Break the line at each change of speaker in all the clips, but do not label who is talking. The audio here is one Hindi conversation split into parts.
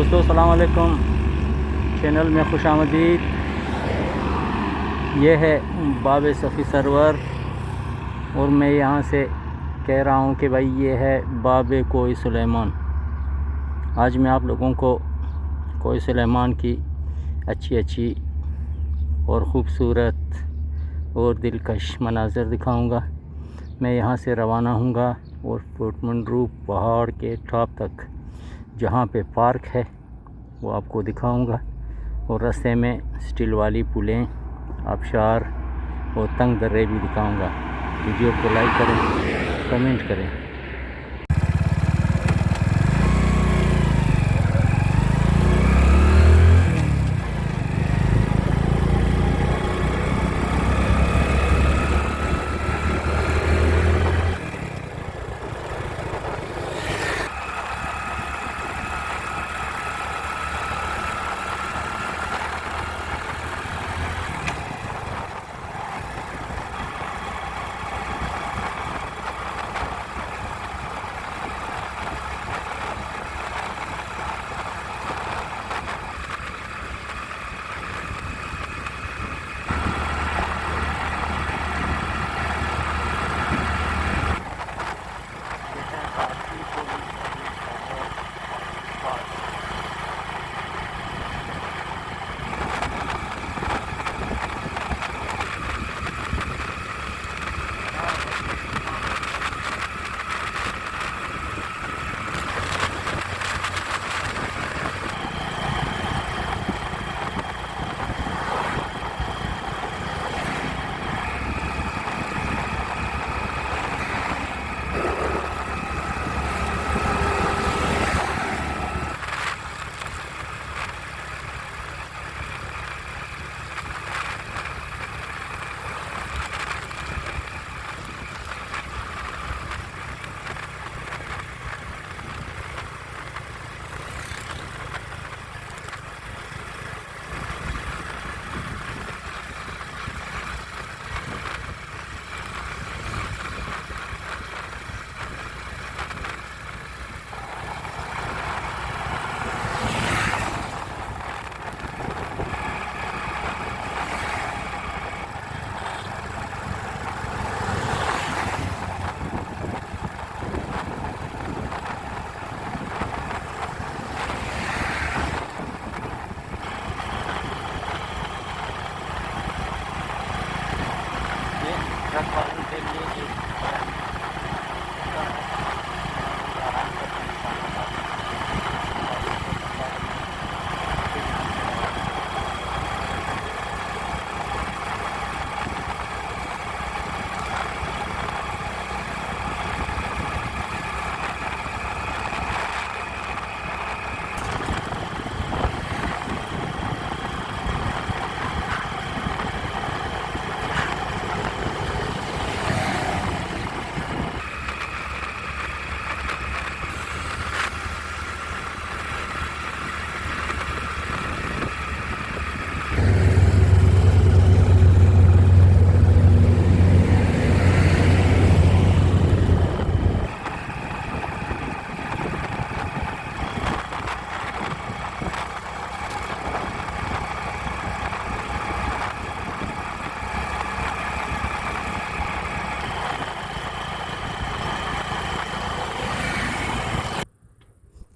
दोस्तों सलाम अलैकुम, चैनल में खुश आमदीद। ये है बाब सफ़ी सरवर और मैं यहाँ से कह रहा हूँ कि भाई ये है बाब कोई सुलेमान। आज मैं आप लोगों को कोई सुलेमान की अच्छी और ख़ूबसूरत और दिलकश मनाज़र दिखाऊंगा। मैं यहाँ से रवाना हूँगा और पोर्टमंड्रू पहाड़ के टॉप तक जहाँ पे पार्क है वो आपको दिखाऊंगा, और रास्ते में स्टील वाली पुलें, आबशार और तंग दर्रे भी दिखाऊंगा। वीडियो को लाइक करें, कमेंट करें।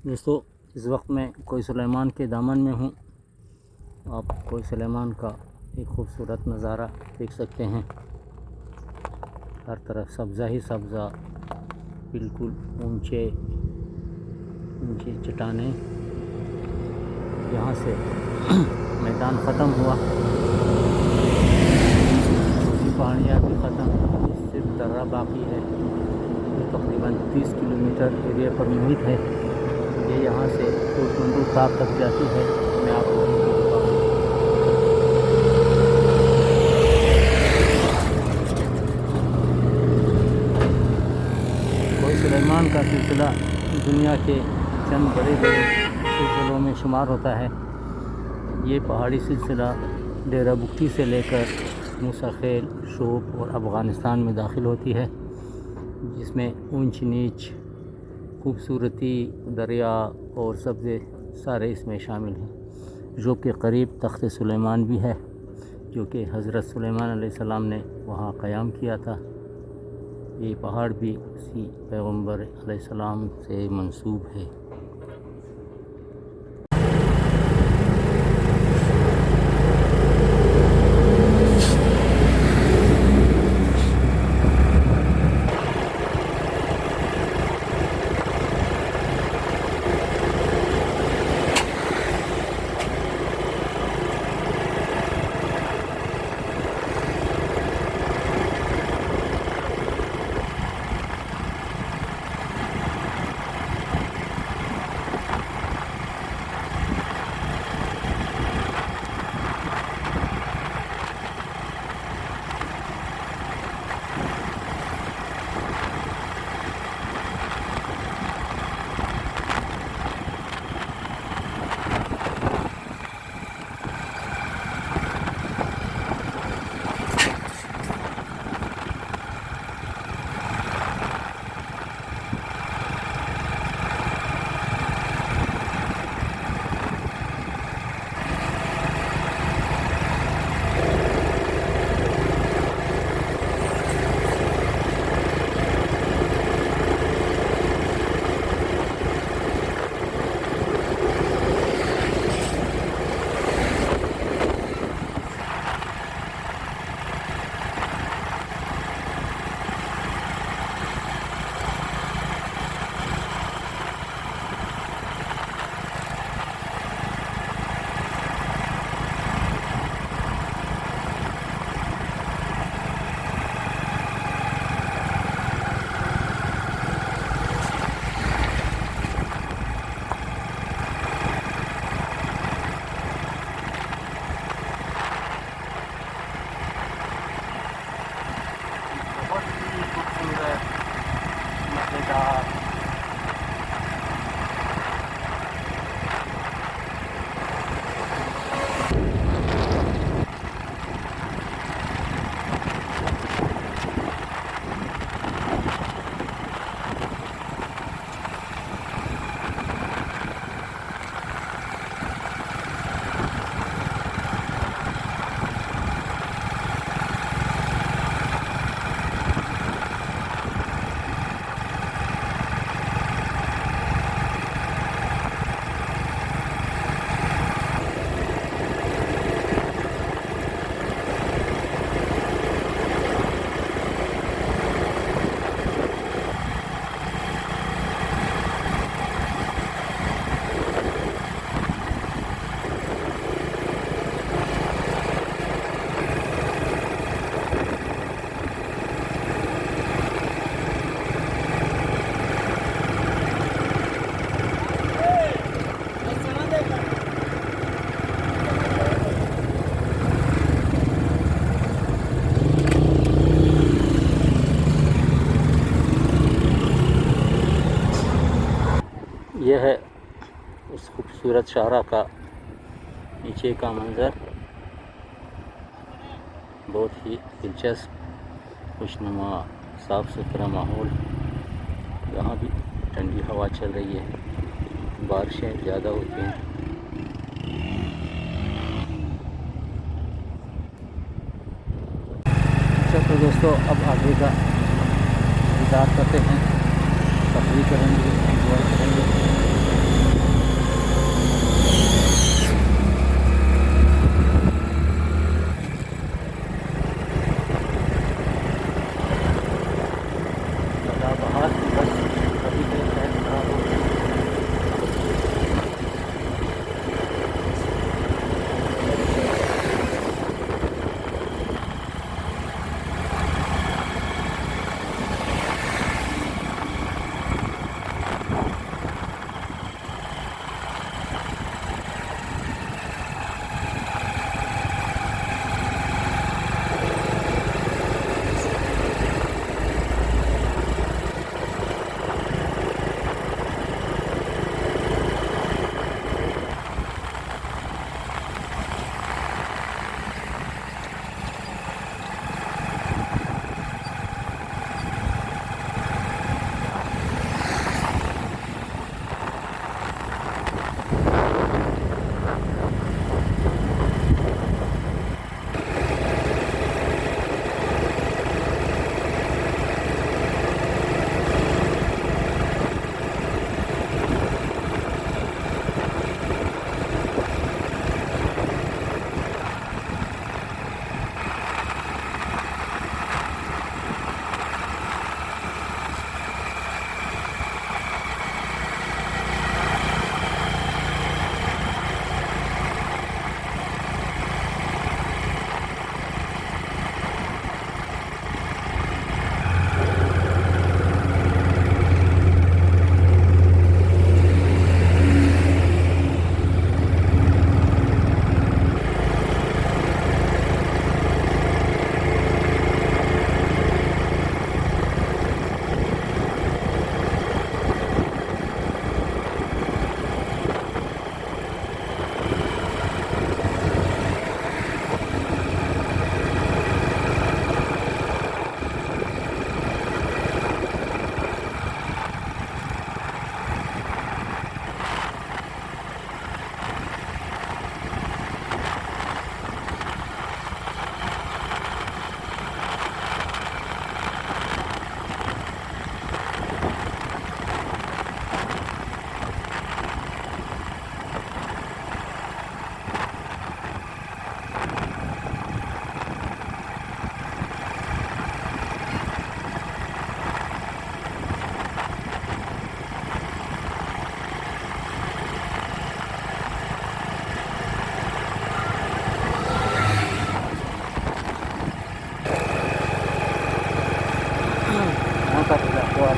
दोस्तों इस वक्त मैं कोई सुलेमान के दामन में हूँ। आप कोई सुलेमान का एक खूबसूरत नज़ारा देख सकते हैं। हर तरफ सब्ज़ा ही सब्ज़ा, बिल्कुल ऊंचे चट्टानें। यहाँ से मैदान ख़त्म हुआ, पहाड़ियाँ भी ख़त्म, सिर्फ दर्रा बाकी है। ये तकरीबन 30 किलोमीटर एरिया पर मुहित है। ये यहाँ से पोर्टमंड्रू टॉप तक जाती है। मैं आपको कोई सुलेमान का सिलसिला दुनिया के चंद बड़े सिलसिलों में शुमार होता है। ये पहाड़ी सिलसिला डेरा बुक्टी से लेकर मूसा खेल, शोप और अफ़ग़ानिस्तान में दाखिल होती है, जिसमें ऊंच नीच, खूबसूरती, दरिया और सब्ज़े सारे इसमें शामिल हैं। जो कि करीब तख्त सुलेमान भी है, जो कि हज़रत सुलेमान अलैहिस्सलाम ने वहाँ क़याम किया था। ये पहाड़ भी इसी पैगम्बर अलैहिस्सलाम से मंसूब है। यह है उस खूबसूरत शाहरा का नीचे का मंज़र। बहुत ही दिलचस्प, खुशनुमा, साफ़ सुथरा माहौल। यहाँ भी ठंडी हवा चल रही है, बारिशें ज़्यादा होती हैं। अच्छा तो दोस्तों, अब आगे का इंतज़ार करते हैं, तफरीह करेंगे, एंजॉय करेंगे।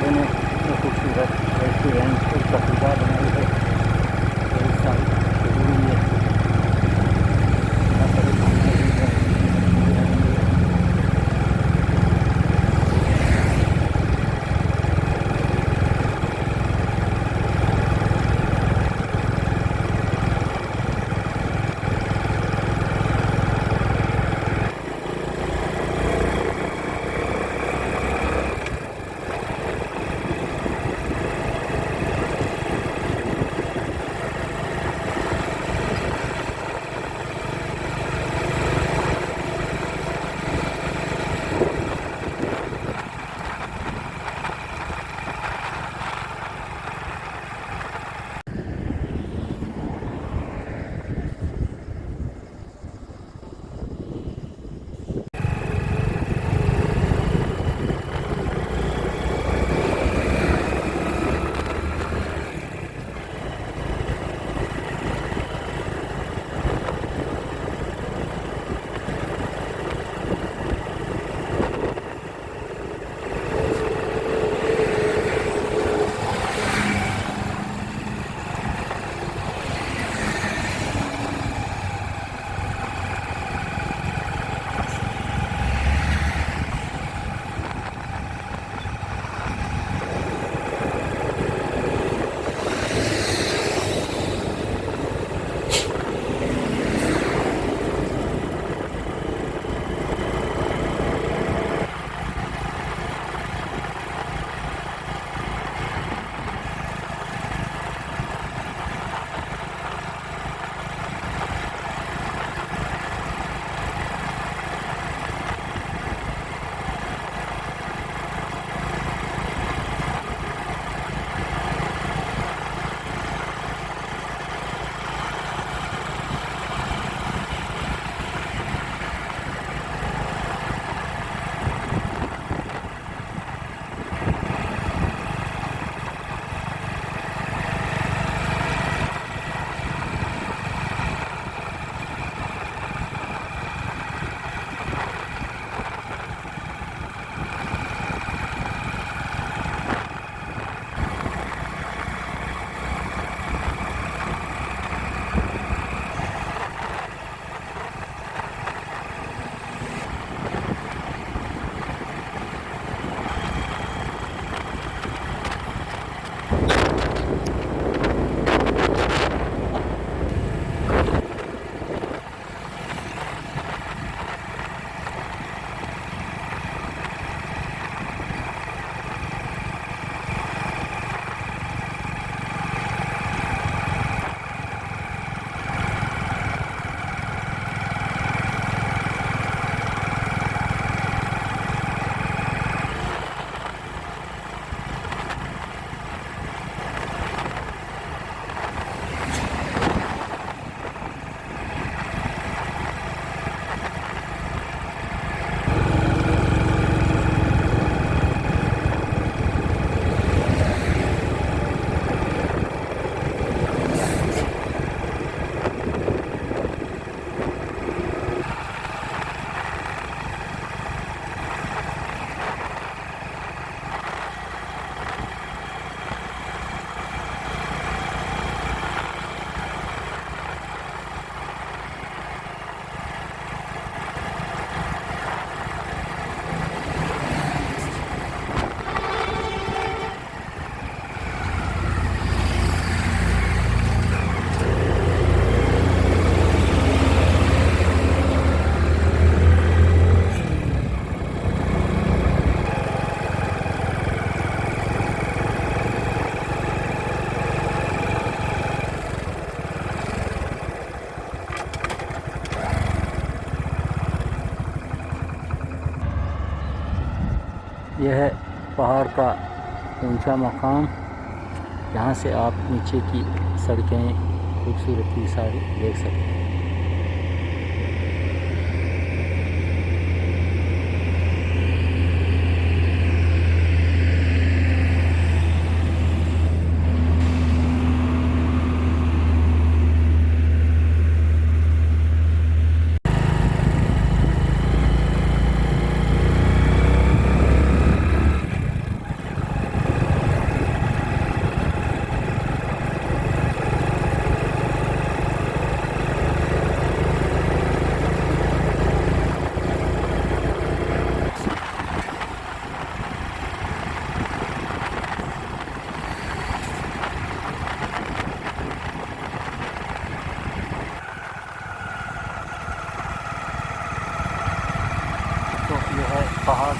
बंदे ने इतने खूबसूरत रेस्टोरेंट और कफीदा बनाई है, तो इस साल जरूरी है यहाँ पर खाना भी है। यह है पहाड़ का ऊंचा मकाम, यहाँ से आप नीचे की सड़कें खूबसूरती सारी देख सकते हैं।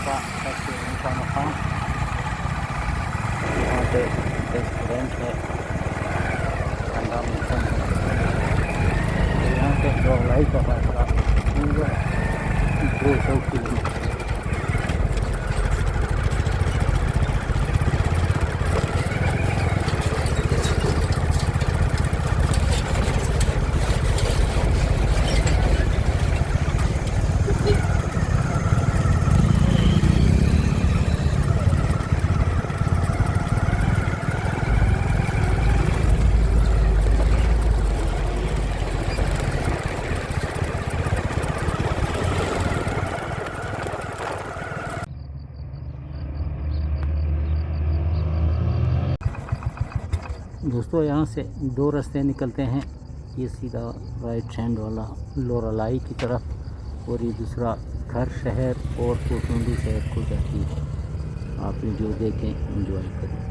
का सबसे ऊंचा मकान। यहाँ पे रेस्टोरेंट है, ठंडा मौसम है। यहाँ से दोलाई का फासला पूरा 200 किलोमीटर। दोस्तों यहाँ से 2 रास्ते निकलते हैं, ये सीधा राइट हैंड वाला लोरालाई की तरफ और ये दूसरा घर शहर और कोटुंडी शहर को जाती है। आप वीडियो देखें, एंजॉय करें।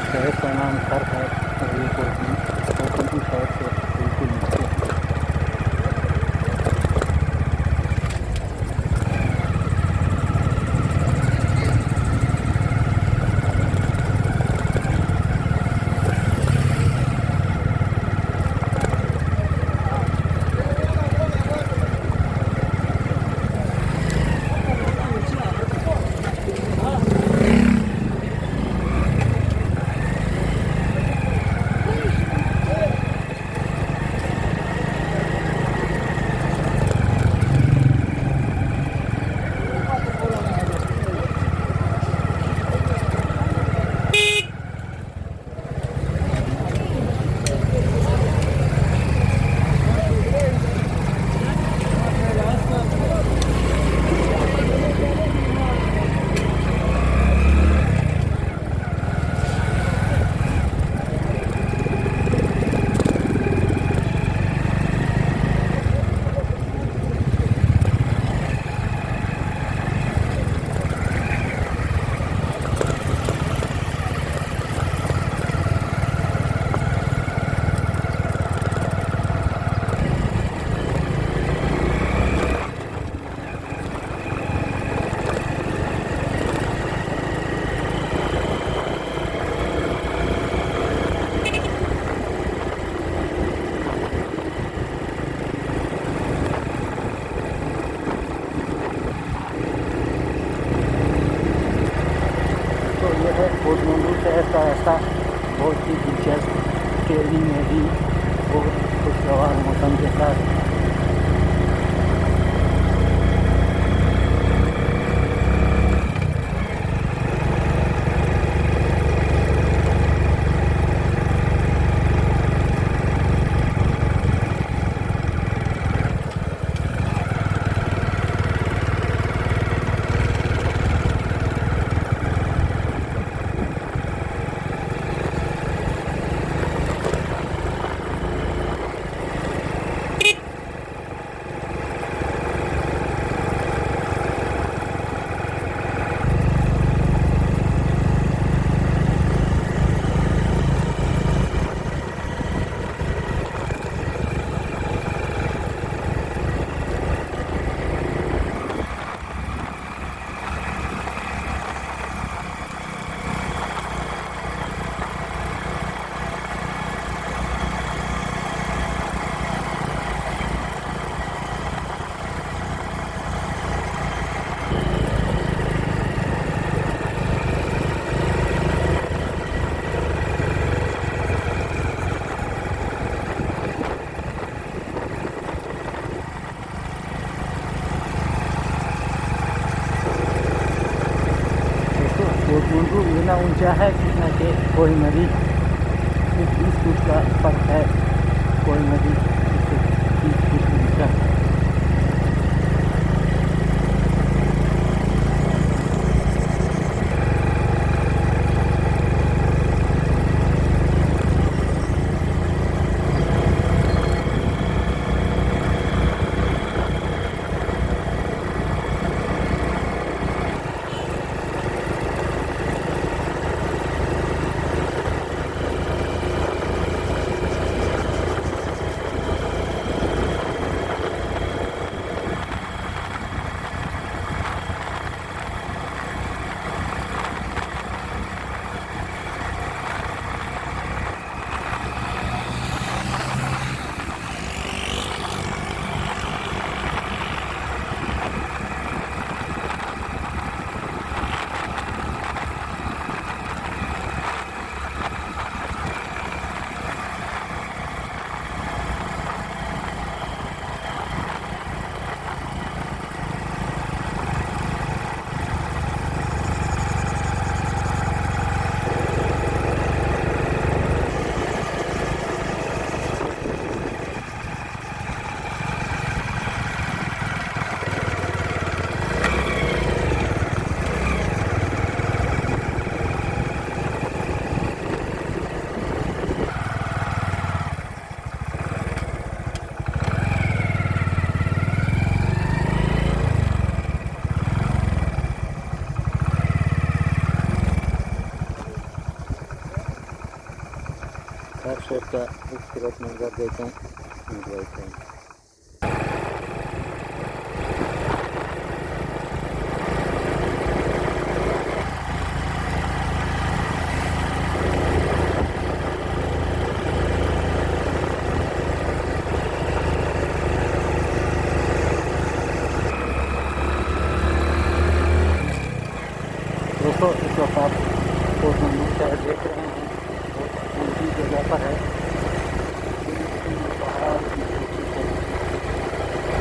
शहर का नाम खर है और ये कोटुंडी शहर से बिल्कुल नीचे है। कोटुंडी शहर का ऐसा बहुत ही दिलचस्प ट्रेनिंग में भी बहुत खुशगवार मौसम के साथ ऊंचा है, जितना कि कोई नदी 20 फुट का फर्क है, कोई नदी 30 फुट ऊंचा है। हर शेर का खूबसूरत मंजर देखें, एंजॉय करें। दोस्तों, इस वक्त आप कोटमंडल शहर देख रहे हैं, बहुत ऊंची जगह पर है, पहाड़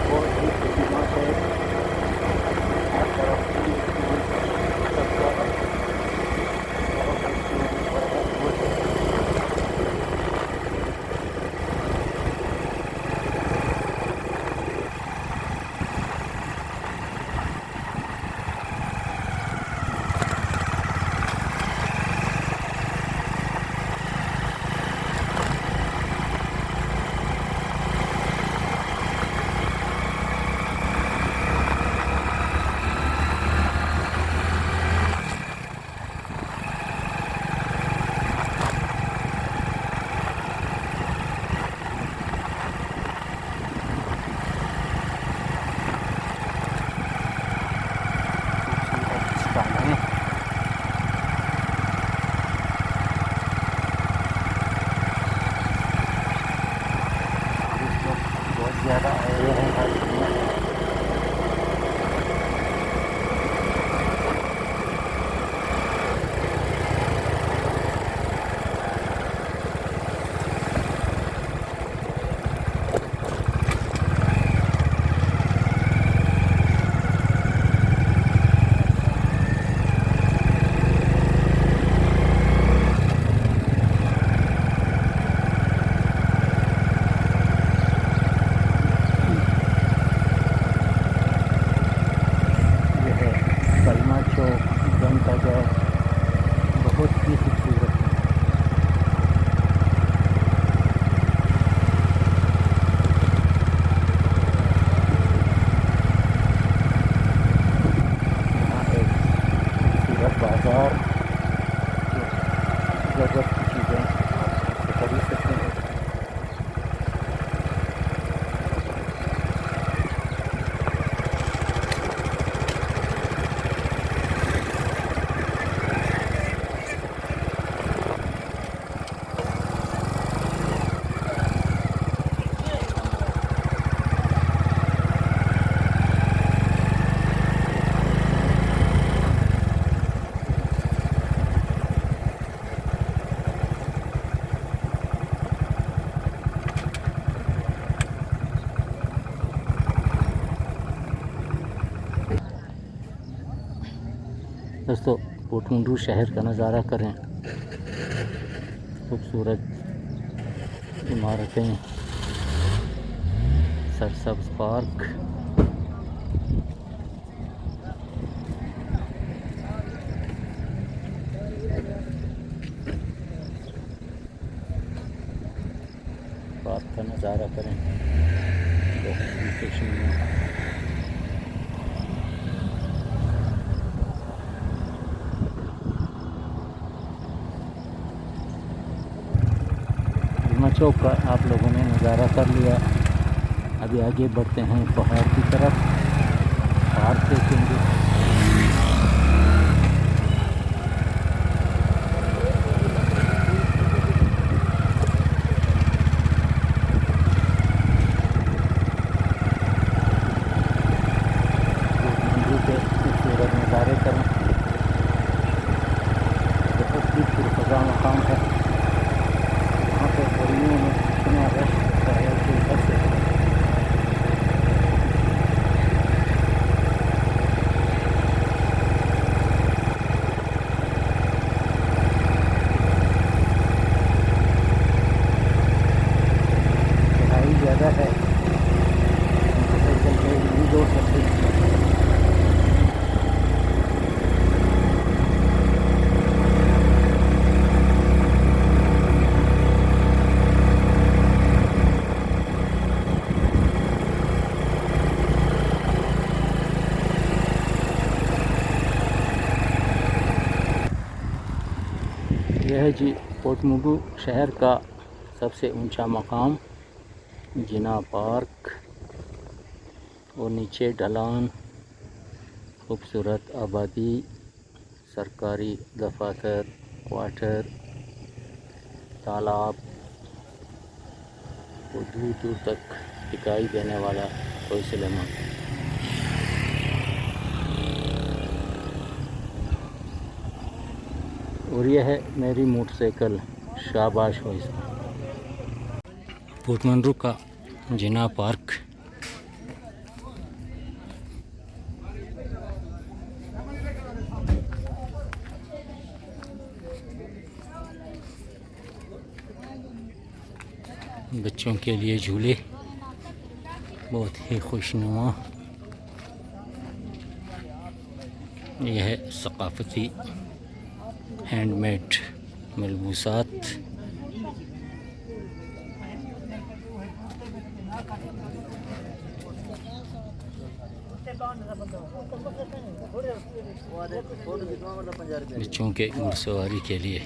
बहुत ही खूबसूरत है। हर तरफ ज़्यादा आए हुए हैं हर समय। बहुत ही खूबसूरत है। यहाँ एक खूबसूरत बाजार, ज़रूरत की चीज़ें आप खरीद सकते हैं। दोस्तों, पोटमुंड्रू शहर का नज़ारा करें। खूबसूरत इमारतें, सरसब्ज पार्क, पार्क का नज़ारा करें। बहुत ही खुशनुमा। भीमा चौक का आप लोगों ने नज़ारा कर लिया। अभी आगे बढ़ते हैं पहाड़ की तरफ। पहाड़ देखेंगे। खूबसूरत नज़ारे करें। बहुत ही पुरफ़ज़ा मकाम है। यहाँ पर गर्मियों में इतना रश होता है कि उधर से चढ़ाई ज़्यादा है। मोटरसाइकिल पे नहीं दौड़ सकते। यह है जी पोटमुंड्रू शहर का सबसे ऊंचा मकाम जिना पार्क, और नीचे ढलान, खूबसूरत आबादी, सरकारी दफातर, क्वार्टर, तालाब और दूर दूर तक दिखाई देने वाला कोई सुलेमान। और यह है मेरी मोटरसाइकिल। शाबाश हो इसमें। पोटमुंड्रू का जिना पार्क। बच्चों के लिए झूले बहुत ही खुशनुमा। यह है सकाफती हैंडमेड मलबूसात। बच्चों के घुड़सवारी के लिए।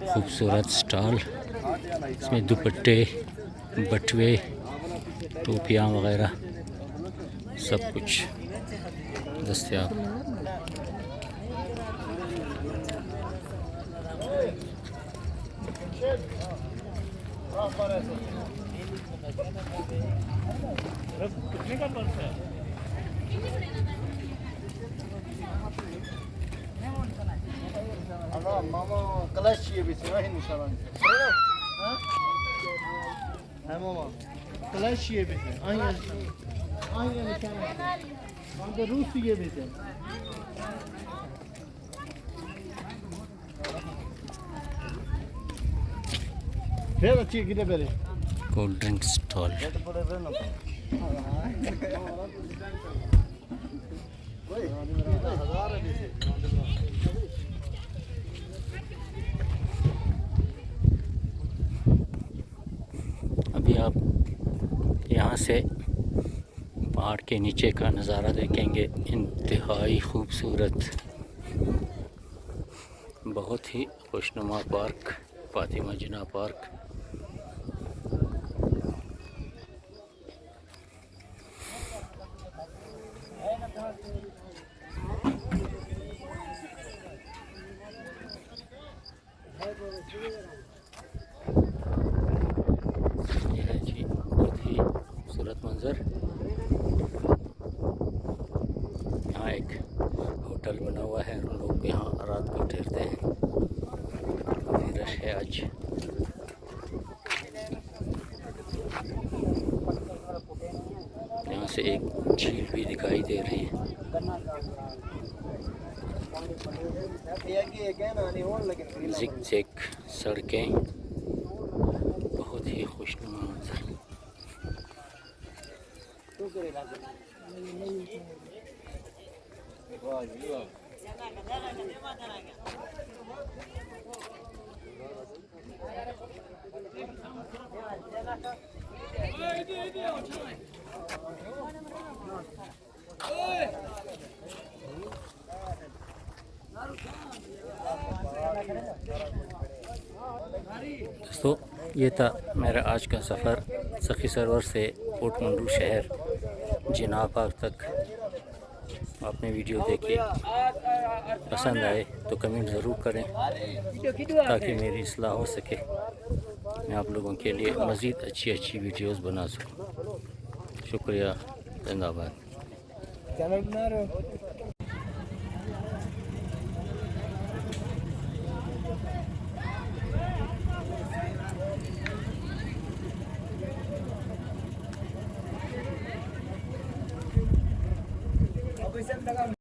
खूबसूरत स्टॉल, इसमें दुपट्टे, बटुए, टोपियाँ वगैरह सब कुछ दस्तयाब।
कितने का पर्स है? मामा कलश ये भी है निशान है मामा कलश ये भी है आइए निशान वहाँ पे रूस ये भी है। फिर अच्छी कितने पहले
कोल्ड ड्रिंक स्टॉल। अभी आप यहाँ से पहाड़ के नीचे का नज़ारा देखेंगे। इंतहाई खूबसूरत, बहुत ही खुशनुमा पार्क, फातिमा जिना पार्क। यह है जी बहुत ही यहाँ एक होटल बना हुआ है, लोग यहाँ रात को ठहरते हैं। काफ़ी रश है आज। यहाँ से एक झील भी दिखाई दे रही है। ज़िग-ज़ैग सड़कें, बहुत ही खुशनुमा मंजर। दोस्तों, ये था मेरा आज का सफ़र सखी सरवर से पोर्टमंडू शहर जिना पार्क तक। आपने वीडियो देखी, पसंद आए तो कमेंट ज़रूर करें ताकि मेरी इस्लाह हो सके, मैं आप लोगों के लिए मज़ीद अच्छी वीडियोस बना सकूं। शुक्रिया, जिंदाबाद।